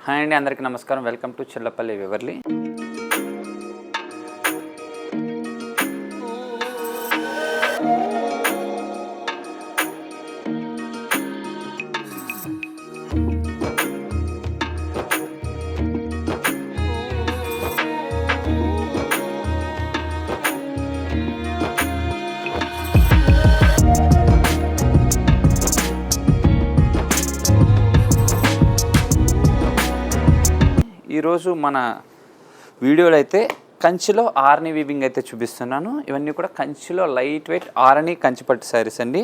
Hi అండి, అందరికీ నమస్కారం. Welcome to Chillapalli Weaverly. ఈరోజు మన వీడియోలో అయితే కంచిలో ఆర్ని వీవింగ్ అయితే చూపిస్తున్నాను. ఇవన్నీ కూడా కంచిలో లైట్ వెయిట్ ఆర్ని కంచిపట్టు శారీస్ అండి.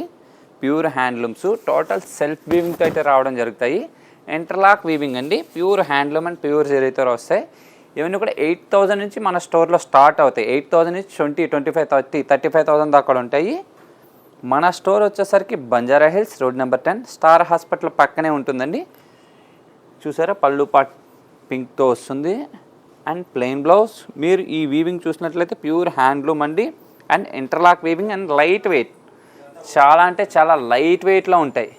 ప్యూర్ హ్యాండ్లూమ్స్, టోటల్ సెల్ఫ్ వీవింగ్తో అయితే రావడం జరుగుతాయి. ఇంటర్లాక్ వీవింగ్ అండి, ప్యూర్ హ్యాండ్లూమ్ అండ్ ప్యూర్ జరీతో వస్తాయి. ఇవన్నీ కూడా 8,000 నుంచి మన స్టోర్లో స్టార్ట్ అవుతాయి. 8,000 నుంచి 25,000, 35,000 దాకా ఉంటాయి. మన స్టోర్ వచ్చేసరికి Banjara Hills, road number 10, star hospital పక్కనే ఉంటుందండి. చూసారా, పళ్ళు పాట్ పింక్తో వస్తుంది అండ్ ప్లెయిన్ బ్లౌజ్. మీరు ఈ వీవింగ్ చూసినట్లయితే ప్యూర్ హ్యాండ్లూమ్ అండి and interlock weaving and light wait, చాలా అంటే చాలా లైట్ వెయిట్లో ఉంటాయి.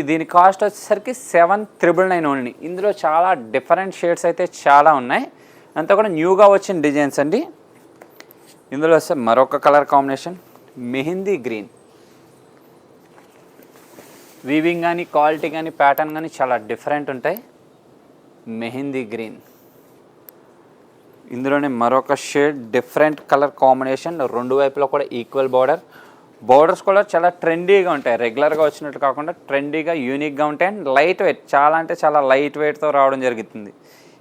దీని కాస్ట్ వచ్చేసరికి 7,999 ఓన్లీ. ఇందులో చాలా డిఫరెంట్ షేడ్స్ అయితే చాలా ఉన్నాయి. అంతా కూడా న్యూగా వచ్చిన డిజైన్స్ అండి. ఇందులో వస్తే మరొక colour combination mehndi green. Weaving కానీ క్వాలిటీ కానీ ప్యాటర్న్ కానీ చాలా డిఫరెంట్ ఉంటాయి. మెహందీ గ్రీన్, ఇందులోనే మరొక షేడ్ డిఫరెంట్ కలర్ కాంబినేషన్. రెండు వైపులో కూడా ఈక్వల్ బోర్డర్స్ కూడా చాలా ట్రెండీగా ఉంటాయి. రెగ్యులర్గా వచ్చినట్టు కాకుండా ట్రెండీగా యూనిక్గా ఉంటాయి అండ్ లైట్ వెయిట్, చాలా అంటే చాలా లైట్ వెయిట్తో రావడం జరుగుతుంది.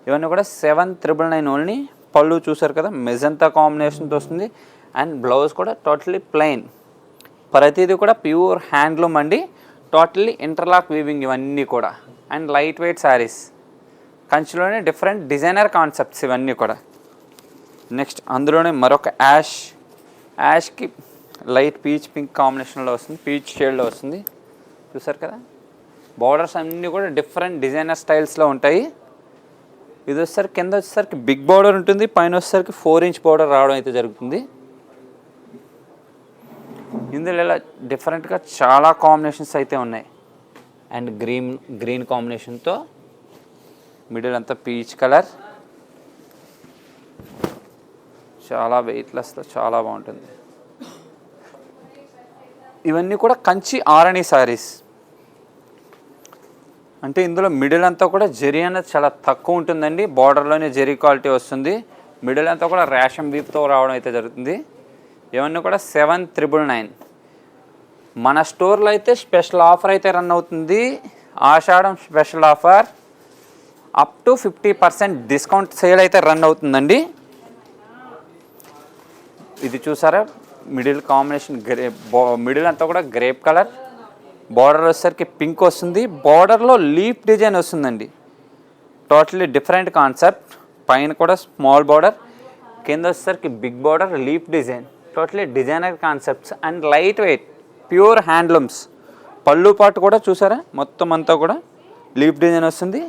ఇవన్నీ కూడా 7,999 ఓన్లీ. పళ్ళు చూసారు కదా, మెజంతా కాంబినేషన్తో వస్తుంది అండ్ బ్లౌజ్ కూడా టోటలీ ప్లెయిన్. ప్రతిదీ కూడా ప్యూర్ హ్యాండ్లూమ్ అండి, టోటలీ ఇంటర్లాక్ వీవింగ్ ఇవన్నీ కూడా అండ్ లైట్ వెయిట్ శారీస్. కంచిలోనే డిఫరెంట్ డిజైనర్ కాన్సెప్ట్స్ ఇవన్నీ కూడా. నెక్స్ట్ అందులోనే మరొక యాష్కి లైట్ పీచ్ పింక్ కాంబినేషన్లో వస్తుంది, పీచ్ షేడ్లో వస్తుంది. చూసారు కదా, బార్డర్స్ అన్నీ కూడా డిఫరెంట్ డిజైనర్ స్టైల్స్లో ఉంటాయి. ఇది వచ్చేసరికి కింద వచ్చేసరికి బిగ్ బార్డర్ ఉంటుంది, పైన వచ్చేసరికి 4 ఇంచ్ బార్డర్ రావడం అయితే జరుగుతుంది. ఇందులో ఇలా డిఫరెంట్గా చాలా కాంబినేషన్స్ అయితే ఉన్నాయి అండ్ గ్రీన్ కాంబినేషన్తో మిడిల్ అంతా పీచ్ కలర్, చాలా వెయిట్లెస్లో చాలా బాగుంటుంది. ఇవన్నీ కూడా కంచి ఆరణి శారీస్. అంటే ఇందులో మిడిల్ అంతా కూడా జరీ అనేది చాలా తక్కువ ఉంటుందండి. బార్డర్లోనే జరీ క్వాలిటీ వస్తుంది. మిడిల్ అంతా కూడా రేషం వీప్తో రావడం అయితే జరుగుతుంది. ఇవన్నీ కూడా 7,999. మన స్టోర్లో అయితే స్పెషల్ ఆఫర్ అయితే రన్ అవుతుంది. Ashadam special offer up to 50% discount sale అయితే రన్ అవుతుందండి. ఇది చూసారా, మిడిల్ కాంబినేషన్ మిడిల్ అంతా కూడా గ్రేప్ కలర్, బార్డర్ వచ్చేసరికి పింక్ వస్తుంది, బార్డర్లో లీఫ్ డిజైన్ వస్తుందండి. Totally different concept. పైన కూడా స్మాల్ బార్డర్, కింద వచ్చేసరికి big border, leaf design, totally designer concepts and light weight pure handlooms. పళ్ళు పాటు కూడా చూసారా, మొత్తం అంతా కూడా లీఫ్ డిజైన్ వస్తుంది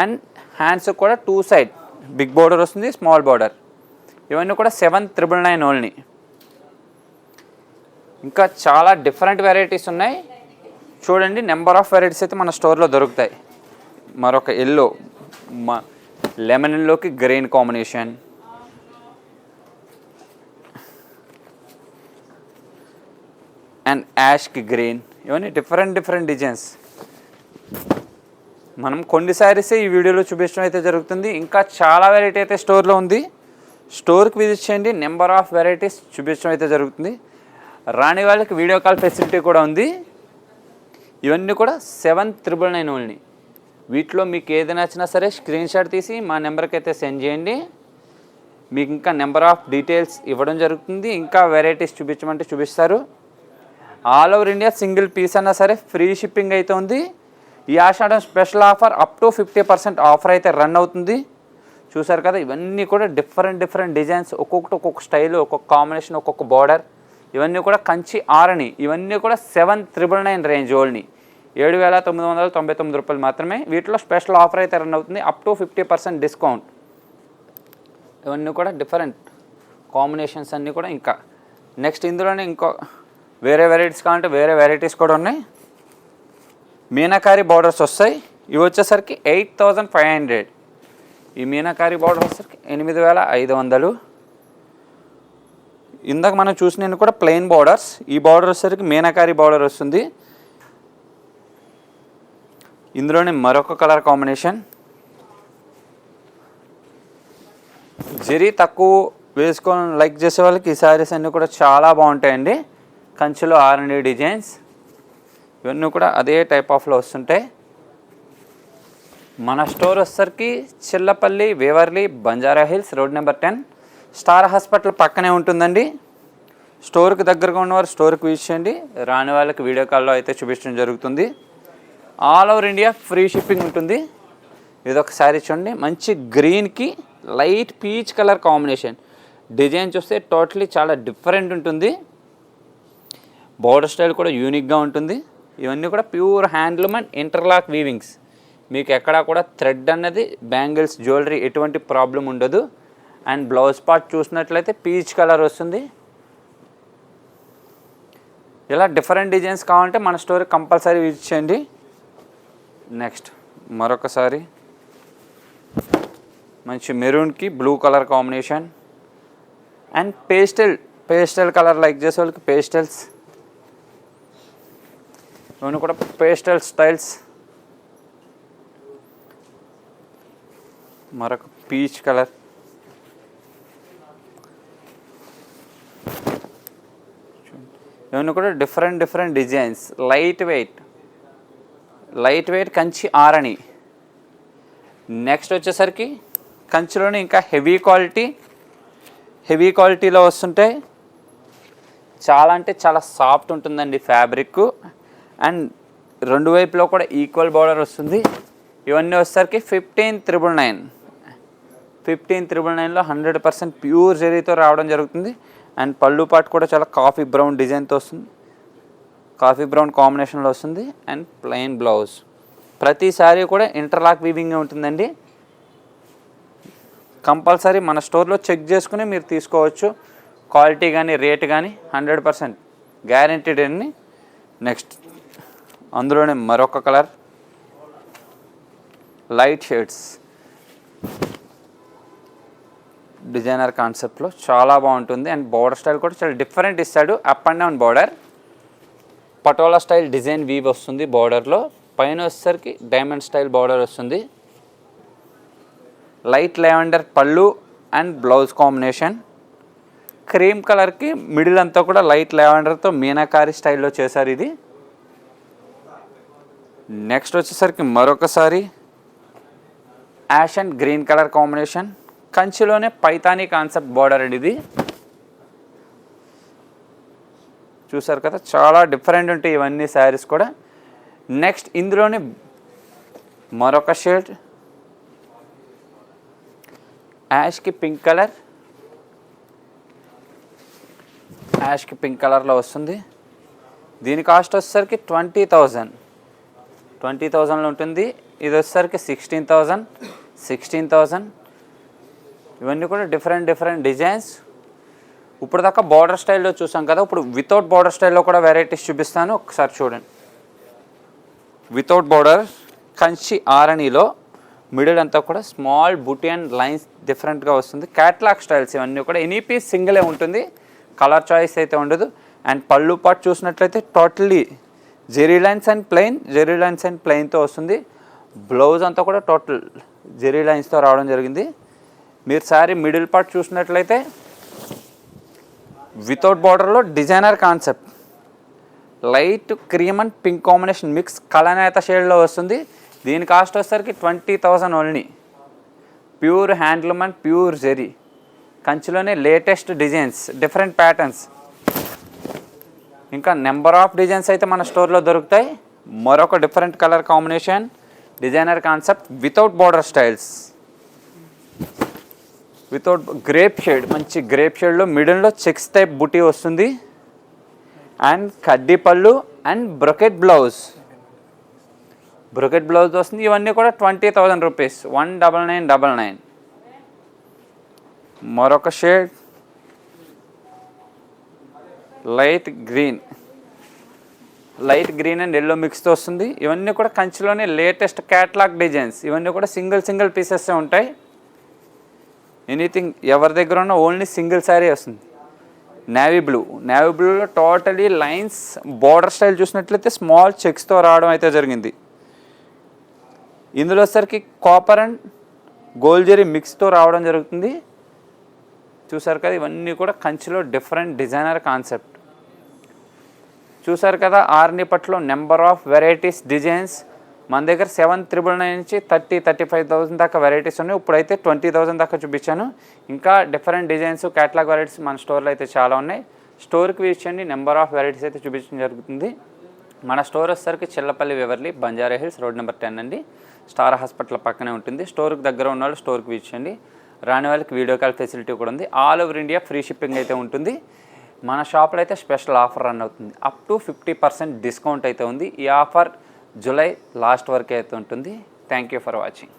అండ్ హ్యాండ్స్ కూడా 2 సైడ్ బిగ్ బార్డర్ వస్తుంది, స్మాల్ బార్డర్. ఇవన్నీ కూడా 7,999 ఓన్లీ. ఇంకా చాలా డిఫరెంట్ వెరైటీస్ ఉన్నాయి చూడండి. నెంబర్ ఆఫ్ వెరైటీస్ అయితే మన స్టోర్లో దొరుకుతాయి. మరొక ఎల్లో, లెమన్ ఎల్లోకి green combination, and Yaskhi green. ఇవన్నీ డిఫరెంట్ డిజైన్స్. మనం కొన్ని శారీసే ఈ వీడియోలో చూపించడం అయితే జరుగుతుంది. ఇంకా చాలా వెరైటీ అయితే స్టోర్లో ఉంది. స్టోర్కి విజిట్ చేయండి, నెంబర్ ఆఫ్ వెరైటీస్ చూపించడం అయితే జరుగుతుంది. రాని వాళ్ళకి వీడియో కాల్ ఫెసిలిటీ కూడా ఉంది. ఇవన్నీ కూడా 7,999 ఓన్లీ. వీటిలో మీకు ఏది నచ్చినా సరే స్క్రీన్ షాట్ తీసి మా నెంబర్కి అయితే సెండ్ చేయండి. మీకు ఇంకా నెంబర్ ఆఫ్ డీటెయిల్స్ ఇవ్వడం జరుగుతుంది. ఇంకా వెరైటీస్ చూపించమంటే చూపిస్తారు. All over India single piece అన్నా సరే ఫ్రీ షిప్పింగ్ అయితే ఉంది. ఈ Ashadam special offer up to 50% offer అయితే రన్ అవుతుంది. చూసారు కదా, ఇవన్నీ కూడా డిఫరెంట్ డిజైన్స్, ఒక్కొక్క స్టైల్, ఒక్కొక్క కాంబినేషన్, ఒక్కొక్క బార్డర్. ఇవన్నీ కూడా కంచి ఆరణి. ఇవన్నీ కూడా 7,999 రేంజ్ ఓన్లీ. 7,999 రూపాయలు మాత్రమే. వీటిలో స్పెషల్ ఆఫర్ అయితే రన్ అవుతుంది, అప్ టు 50% డిస్కౌంట్. ఇవన్నీ కూడా డిఫరెంట్ కాంబినేషన్స్ అన్నీ కూడా. ఇంకా నెక్స్ట్ ఇందులోనే ఇంకో వేరే వెరైటీస్ కావాలంటే వేరే వెరైటీస్ కూడా ఉన్నాయి. మీనాకారి బార్డర్స్ వస్తాయి. ఇవి వచ్చేసరికి 8500. ఈ మీనాకారి బార్డర్ వచ్చేసరికి 8500. ఇందాక మనం చూసిన కూడా ప్లెయిన్ బార్డర్స్. ఈ బార్డర్ వచ్చేసరికి మీనాకారి బార్డర్ వస్తుంది. ఇందులోనే మరొక కలర్ కాంబినేషన్. జరీ తక్కువ వేసుకొని లైక్ చేసే వాళ్ళకి ఈ శారీస్ అన్నీ కూడా చాలా బాగుంటాయండి. కంచిలో R&D డిజైన్స్ ఇవన్నీ కూడా అదే టైప్ ఆఫ్లో వస్తుంటాయి. మన స్టోర్ వచ్చేసరికి Chillapalli, Weaverly, Banjara Hills, road number 10, star hospital పక్కనే ఉంటుందండి. స్టోర్కి దగ్గరగా ఉన్నవారు స్టోర్కి విజిట్ చేయండి. రాని వాళ్ళకి వీడియో కాల్లో అయితే చూపించడం జరుగుతుంది. All over India free shipping ఉంటుంది. ఇదొక శారీ చూడండి, మంచి గ్రీన్కి light peach colour combination. Design చూస్తే టోటలీ చాలా డిఫరెంట్ ఉంటుంది. బోర్డర్ స్టైల్ కూడా యూనిక్గా ఉంటుంది. ఇవన్నీ కూడా ప్యూర్ హ్యాండ్లూమ్ అండ్ ఇంటర్లాక్ వీవింగ్స్. మీకు ఎక్కడా కూడా థ్రెడ్ అన్నది బ్యాంగిల్స్, జ్యువెలరీ ఎటువంటి ప్రాబ్లం ఉండదు. అండ్ బ్లౌజ్ పార్ట్ చూసినట్లయితే పీచ్ కలర్ వస్తుంది. ఇలా డిఫరెంట్ డిజైన్స్ కావాలంటే మన స్టోర్ కంపల్సరీ విజిట్ చేయండి. నెక్స్ట్ మరొకసారి మంచి మెరూన్కి blue colour combination and pastel colour like చేసే వాళ్ళకి పేస్టల్స్, ఇవన్నీ కూడా పేస్టల్ స్టైల్స్. మరొక పీచ్ కలర్, ఇవన్నీ కూడా different designs. Light weight Kanchi Arani. Next వచ్చేసరికి కంచిలోనే ఇంకా హెవీ క్వాలిటీలో వస్తుంటాయి. చాలా అంటే చాలా సాఫ్ట్ ఉంటుందండి ఫ్యాబ్రిక్. అండ్ రెండు వైపులో కూడా ఈక్వల్ బార్డర్ వస్తుంది. ఇవన్నీ వచ్చేసరికి 15,999లో 100% ప్యూర్ జరీతో రావడం జరుగుతుంది. అండ్ పళ్ళు పాటు కూడా చాలా కాఫీ బ్రౌన్ డిజైన్తో వస్తుంది, కాఫీ బ్రౌన్ కాంబినేషన్లో వస్తుంది. And plain blouse. ప్రతి శారీ కూడా ఇంటర్లాక్ వీవింగ్ ఉంటుందండి. కంపల్సరీ మన స్టోర్లో చెక్ చేసుకుని మీరు తీసుకోవచ్చు. క్వాలిటీ కానీ రేట్ కానీ 100% గ్యారెంటీడ్ అండి. నెక్స్ట్ అందులోనే మరొక కలర్, లైట్ షేడ్స్, డిజైనర్ కాన్సెప్ట్లో చాలా బాగుంటుంది. అండ్ బార్డర్ స్టైల్ కూడా చాలా డిఫరెంట్ ఇస్తాడు. Up and down border, patola style design weave వస్తుంది బార్డర్లో. పైన వచ్చేసరికి డైమండ్ స్టైల్ బార్డర్ వస్తుంది. లైట్ లెవెండర్ పళ్ళు అండ్ బ్లౌజ్ కాంబినేషన్. క్రీమ్ కలర్కి మిడిల్ అంతా కూడా లైట్ లెవెండర్తో మీనాకారి స్టైల్లో చేశారు ఇది. నెక్స్ట్ వచ్చేసరికి మరొకసారి ash and green colour combination. కంచిలోనే పైతానీ కాన్సెప్ట్ బార్డర్ అండి ఇది. చూసారు కదా, చాలా డిఫరెంట్ ఉంటాయి ఇవన్నీ శారీస్ కూడా. నెక్స్ట్ ఇందులోనే మరొక షేడ్, యాష్కి పింక్ కలర్లో వస్తుంది. దీని కాస్ట్ వచ్చేసరికి 20,000లో ఉంటుంది. ఇది వచ్చేసరికి 16,000. ఇవన్నీ కూడా డిఫరెంట్ డిజైన్స్. ఇప్పుడు దాకా బార్డర్ స్టైల్లో చూసాం కదా, ఇప్పుడు వితౌట్ బార్డర్ స్టైల్లో కూడా వెరైటీస్ చూపిస్తాను. ఒకసారి చూడండి. వితౌట్ బార్డర్ కంచి ఆరణిలో మిడిల్ అంతా కూడా స్మాల్ బుటీ అండ్ లైన్స్ డిఫరెంట్గా వస్తుంది. క్యాట్లాగ్ స్టైల్స్ ఇవన్నీ కూడా. ఎనీ పీస్ సింగిలే ఉంటుంది, కలర్ చాయిస్ అయితే ఉండదు. అండ్ పళ్ళు పాటు చూసినట్లయితే టోటల్లీ జెరీ లైన్స్ అండ్ ప్లెయిన్తో వస్తుంది. బ్లౌజ్ అంతా కూడా టోటల్ జెరీ లైన్స్తో రావడం జరిగింది. మీరు శారీ మిడిల్ పార్ట్ చూసినట్లయితే వితౌట్ బార్డర్లో designer concept, light cream and pink combination mix కలనేత షేడ్లో వస్తుంది. దీని కాస్ట్ వచ్చేసరికి 20,000 only. Pure handloom and pure zari. కంచిలోనే లేటెస్ట్ డిజైన్స్, డిఫరెంట్ ప్యాటర్న్స్, ఇంకా నెంబర్ ఆఫ్ డిజైన్స్ అయితే మన స్టోర్లో దొరుకుతాయి. మరొక different colour combination, designer concept without border styles, without grape shade, మంచి గ్రేప్ షేడ్లో మిడిల్లో చెక్స్ టైప్ బుటీ వస్తుంది. అండ్ కడ్డీ పళ్ళు అండ్ బ్రొకెట్ బ్లౌజ్ వస్తుంది. ఇవన్నీ కూడా 20,000 రూపీస్, 19999. మరొక shade light green, light green and yellow మిక్స్తో వస్తుంది. ఇవన్నీ కూడా కంచిలోనే లేటెస్ట్ క్యాట్లాగ్ డిజైన్స్. ఇవన్నీ కూడా సింగిల్ పీసెస్ ఉంటాయి. ఎనీథింగ్ ఎవరి దగ్గర ఉన్న ఓన్లీ సింగిల్ శారీ వస్తుంది. నేవీ బ్లూలో టోటలీ లైన్స్ బార్డర్ స్టైల్ చూసినట్లయితే స్మాల్ చెక్స్తో రావడం అయితే జరిగింది. ఇందులో సరికి కాపర్ అండ్ గోల్డ్ జరీ మిక్స్తో రావడం జరుగుతుంది. చూసారు కదా, ఇవన్నీ కూడా కంచిలో డిఫరెంట్ డిజైనర్ కాన్సెప్ట్. చూసారు కదా, ఆర్ని పట్లో నెంబర్ ఆఫ్ వెరైటీస్ డిజైన్స్ మన దగ్గర 7,999 నుంచి 35,000 దాకా వెరైటీస్ ఉన్నాయి. ఇప్పుడైతే 20,000 దాకా చూపించాను. ఇంకా డిఫరెంట్ డిజైన్స్ క్యాటలాగ్ వెరైటీస్ మన స్టోర్లో అయితే చాలా ఉన్నాయి. స్టోర్కి విషయండి నెంబర్ ఆఫ్ వెరైటీస్ అయితే చూపించడం జరుగుతుంది. మన స్టోర్ వచ్చేసరికి Chillapalli Weaverly, Banjara Hills, road number 10 అండి. స్టార్ హాస్పిటల్ పక్కనే ఉంటుంది. స్టోర్కి దగ్గర ఉన్న వాళ్ళు స్టోర్కి విషయండి. రాని వాళ్ళకి వీడియో కాల్ ఫెసిలిటీ కూడా ఉంది. All over India free shipping అయితే ఉంటుంది. మన షాప్లో అయితే స్పెషల్ ఆఫర్ రన్ అవుతుంది. అప్ టు 50% డిస్కౌంట్ అయితే ఉంది. ఈ ఆఫర్ జూలై లాస్ట్ వరకు అయితే ఉంటుంది. Thank you for watching.